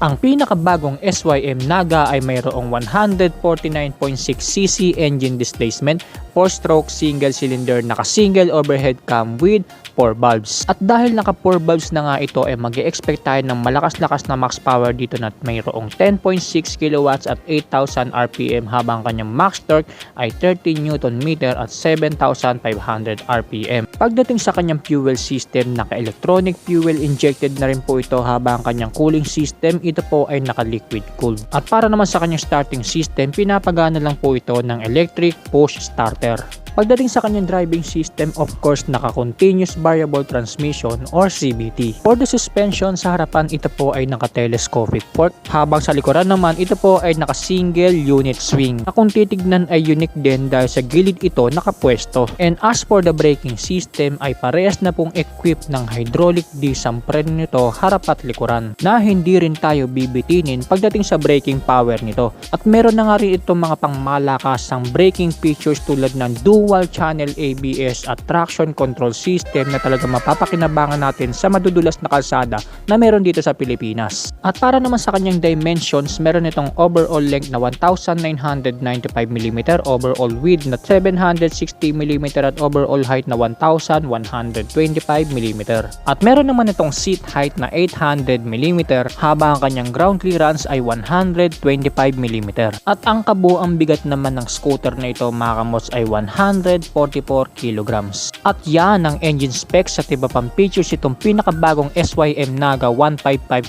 Ang pinakabagong SYM Naga ay mayroong 149.6cc engine displacement, 4-stroke single cylinder naka-single overhead cam with 4 valves. At dahil naka 4 valves na nga ito ay mag-e-expect tayo ng malakas-lakas na max power dito na mayroong 10.6 kilowatts at 8,000 RPM habang kanyang max torque ay 30 Nm at 7,500 RPM. Pagdating sa kanyang fuel system, naka-electronic fuel injected na rin po ito habang kanyang cooling system ito po ay naka-liquid cooled. At para naman sa kanyang starting system, pinapagana lang po ito ng electric push starter. Pagdating sa kanyang driving system, of course, naka-continuous variable transmission or CVT. For the suspension, sa harapan ito po ay naka-telescopic fork, habang sa likuran naman ito po ay naka-single unit swing. Na kung titignan ay unique din dahil sa gilid ito nakapwesto. And as for the braking system ay parehas na pong equipped ng hydraulic disc ang preno nito harap at likuran, na hindi rin tayo bibitinin pagdating sa braking power nito. At meron na nga rin itong mga pangmalakasang braking features tulad ng dual channel ABS at traction control system na talaga mapapakinabangan natin sa madudulas na kalsada na meron dito sa Pilipinas. At para naman sa kanyang dimensions, meron itong overall length na 1,995mm, overall width na 760mm at overall height na 1,125mm. At meron naman itong seat height na 800mm habang ang kanyang ground clearance ay 125mm. At ang kabuuang bigat naman ng scooter na ito mga kamots ay 144 kilograms. At yan ang engine specs at iba pang features itong pinakabagong SYM Naga 155